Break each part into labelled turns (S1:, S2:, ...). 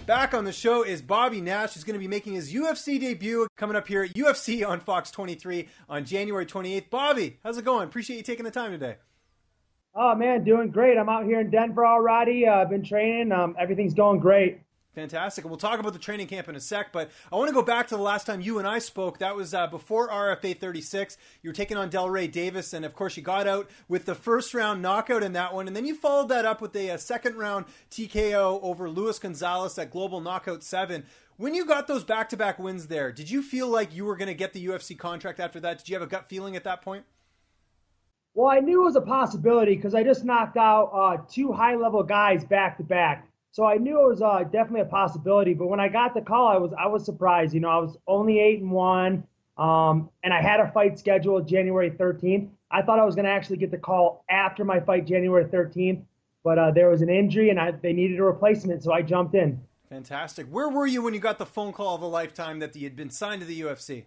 S1: Back on the show is Bobby Nash, who's going to be making his UFC debut coming up here at UFC on Fox 23 on January 28th. Bobby, how's it going? Appreciate you taking the time today.
S2: Oh man, doing great. I'm out here in Denver already. I've been training. Everything's going great.
S1: Fantastic. And we'll talk about the training camp in a sec, but I want to go back to the last time you and I spoke. That was before RFA 36. You were taking on Delray Davis, and of course you got out with the first round knockout in that one, and then you followed that up with a second round TKO over Luis Gonzalez at Global Knockout 7. When you got those back-to-back wins there, did you feel like you were going to get the UFC contract after that? Did you have a gut feeling at that point?
S2: Well, I knew it was a possibility because I just knocked out two high-level guys back-to-back. So I knew it was definitely a possibility, but when I got the call, I was surprised. You know, I was only 8-1, and I had a fight scheduled January 13th. I thought I was going to actually get the call after my fight January 13th, but there was an injury, and they needed a replacement, so I jumped in.
S1: Fantastic. Where were you when you got the phone call of a lifetime that you had been signed to the UFC?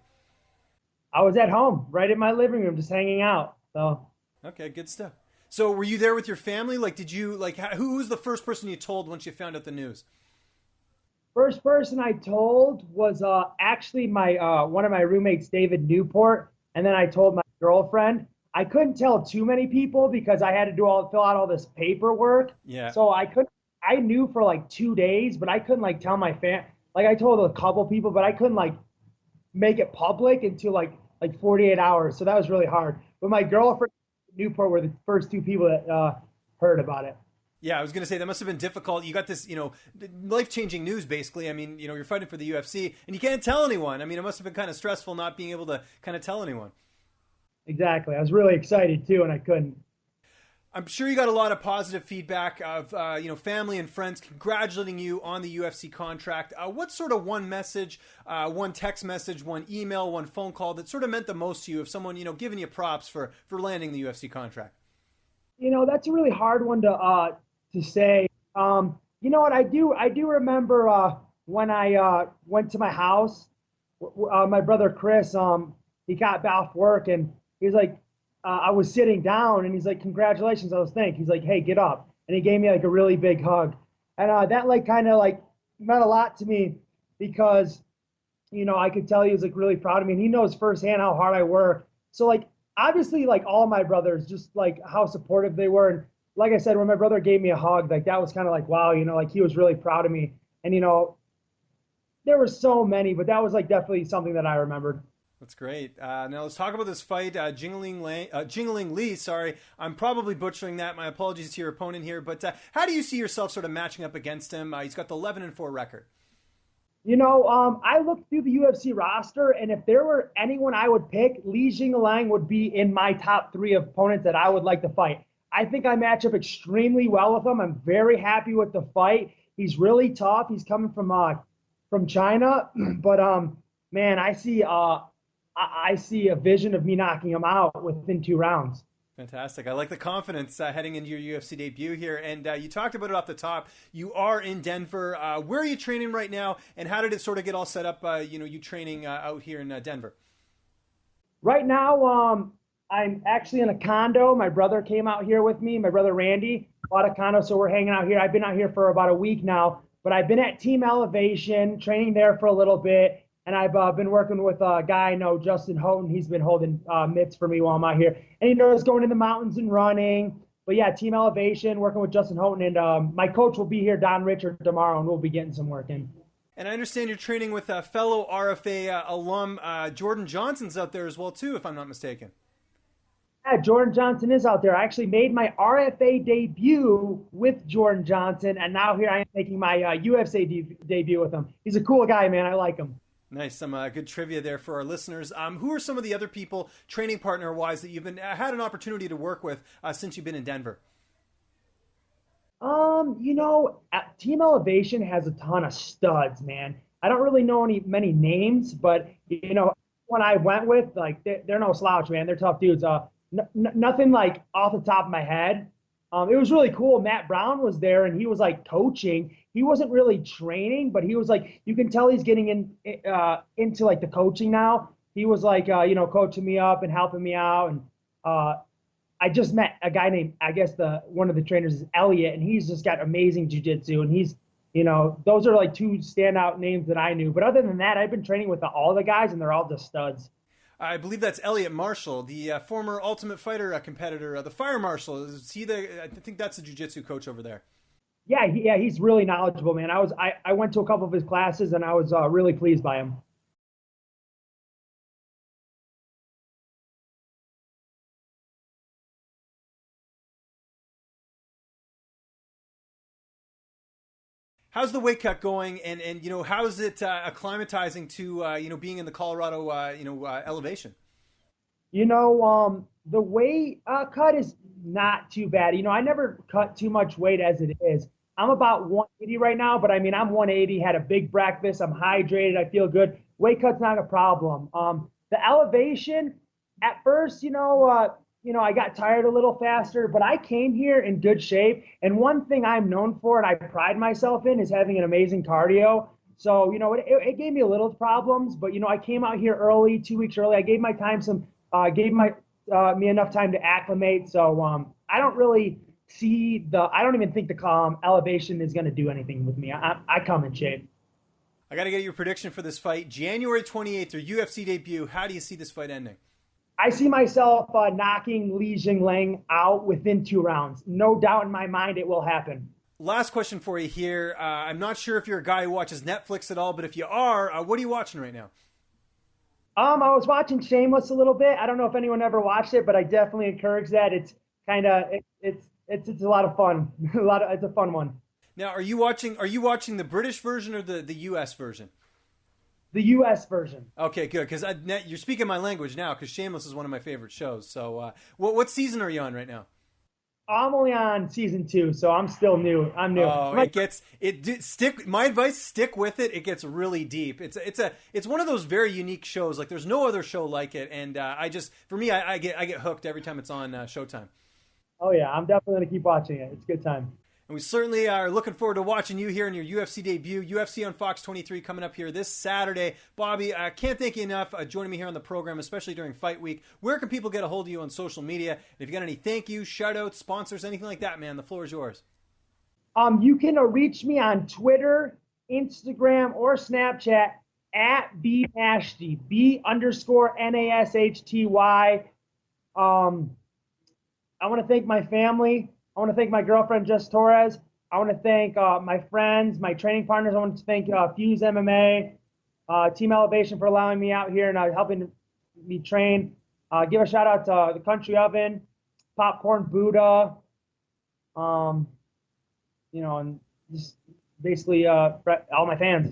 S2: I was at home, right in my living room, just hanging out. So.
S1: Okay, good stuff. So were you there with your family? Like, did you, like, who was the first person you told once you found out the news?
S2: First person I told was actually my one of my roommates, David Newport, and then I told my girlfriend. I couldn't tell too many people because I had to fill out all this paperwork.
S1: Yeah.
S2: So I knew for like 2 days, but I couldn't like tell my like I told a couple people, but I couldn't like make it public until like 48 hours. So that was really hard. But my girlfriend, Newport, were the first two people that heard about it.
S1: Yeah, I was going to say that must have been difficult. You got this, life-changing news, basically. I mean, you're fighting for the UFC, and you can't tell anyone. I mean, it must have been kind of stressful not being able to kind of tell anyone.
S2: Exactly. I was really excited, too, and I couldn't.
S1: I'm sure you got a lot of positive feedback of, family and friends congratulating you on the UFC contract. What sort of one message, one text message, one email, one phone call that sort of meant the most to you of someone, giving you props for landing the UFC contract?
S2: That's a really hard one to say. You know what? I do remember when I went to my house, my brother Chris, he got off work and he was like, I was sitting down and he's like, congratulations. I was thinking, he's like, hey, get up. And he gave me like a really big hug. And that like kind of like meant a lot to me because, I could tell he was like really proud of me and he knows firsthand how hard I work. So like, obviously like all my brothers, just like how supportive they were. And like I said, when my brother gave me a hug, like that was kind of like, wow, like he was really proud of me. And, there were so many, but that was like definitely something that I remembered.
S1: That's great. Now let's talk about this fight, Jingliang Li. Sorry, I'm probably butchering that. My apologies to your opponent here. But how do you see yourself sort of matching up against him? He's got the 11-4 record.
S2: I looked through the UFC roster, and if there were anyone I would pick, Li Jingliang would be in my top 3 opponents that I would like to fight. I think I match up extremely well with him. I'm very happy with the fight. He's really tough. He's coming from China, but man, I see a vision of me knocking him out within 2 rounds.
S1: Fantastic. I like the confidence heading into your UFC debut here. And you talked about it off the top. You are in Denver. Where are you training right now? And how did it sort of get all set up, you training out here in Denver?
S2: Right now, I'm actually in a condo. My brother came out here with me. My brother Randy bought a condo, so we're hanging out here. I've been out here for about a week now. But I've been at Team Elevation, training there for a little bit. And I've been working with a guy I know, Justin Houghton. He's been holding mitts for me while I'm out here. And he knows going in the mountains and running. But yeah, Team Elevation, working with Justin Houghton. And my coach will be here, Don Richard, tomorrow, and we'll be getting some work in.
S1: And I understand you're training with a fellow RFA alum, Jordan Johnson's out there as well, too, if I'm not mistaken.
S2: Yeah, Jordan Johnson is out there. I actually made my RFA debut with Jordan Johnson, and now here I am making my UFC debut with him. He's a cool guy, man. I like him.
S1: Nice. Some good trivia there for our listeners. Who are some of the other people, training partner-wise, that you've had an opportunity to work with since you've been in Denver?
S2: Team Elevation has a ton of studs, man. I don't really know many names, but, when I went with, like, they're no slouch, man. They're tough dudes. Nothing, like, off the top of my head. It was really cool. Matt Brown was there, and he was, like, coaching. He wasn't really training, but he was like, you can tell he's getting into like the coaching now. He was like, coaching me up and helping me out. And I just met a guy named, I guess one of the trainers is Elliot, and he's just got amazing jiu-jitsu, and he's Those are like two standout names that I knew. But other than that, I've been training with all the guys, and they're all just studs.
S1: I believe that's Elliot Marshall, the former Ultimate Fighter competitor, the Fire Marshal. Is he the? I think that's the jiu-jitsu coach over there.
S2: Yeah, he's really knowledgeable, man. I went to a couple of his classes, and I was really pleased by him.
S1: How's the weight cut going, and how is it acclimatizing to being in the Colorado elevation?
S2: The weight cut is not too bad. I never cut too much weight as it is. I'm about 180 right now, but I mean, I'm 180, had a big breakfast, I'm hydrated, I feel good. Weight cut's not a problem. The elevation, at first, I got tired a little faster, but I came here in good shape. And one thing I'm known for, and I pride myself in, is having an amazing cardio. So, it gave me a little problems, but I came out here early, 2 weeks early. I gave my time me enough time to acclimate. So I don't really I don't even think the elevation is going to do anything with me. I come in shape.
S1: I got to get your prediction for this fight. January 28th, your UFC debut. How do you see this fight ending?
S2: I see myself knocking Li Jingliang out within 2 rounds. No doubt in my mind it will happen.
S1: Last question for you here. I'm not sure if you're a guy who watches Netflix at all, but if you are, what are you watching right now?
S2: I was watching Shameless a little bit. I don't know if anyone ever watched it, but I definitely encourage that. It's kind of it's a lot of fun. It's a fun one.
S1: Now, are you watching the British version or the US version?
S2: The U.S. version.
S1: Okay, good, because you're speaking my language now, because Shameless is one of my favorite shows. So what season are you on right now?
S2: I'm only on season 2, so I'm still new. I'm new.
S1: Oh, my advice, stick with it. It gets really deep. It's one of those very unique shows. Like, there's no other show like it, and I get hooked every time it's on Showtime.
S2: Oh yeah, I'm definitely gonna keep watching it. It's a good time.
S1: And we certainly are looking forward to watching you here in your UFC debut. UFC on Fox 23 coming up here this Saturday. Bobby, I can't thank you enough joining me here on the program, especially during fight week. Where can people get a hold of you on social media? And if you got any thank you, shout outs, sponsors, anything like that, man, the floor is yours.
S2: You can reach me on Twitter, Instagram, or Snapchat at @BNashty, B_NASHTY. I want to thank my family. I want to thank my girlfriend, Jess Torres. I want to thank my friends, my training partners. I want to thank Fuse MMA, Team Elevation for allowing me out here and helping me train. Give a shout out to the Country Oven, Popcorn Buddha, and just basically all my fans.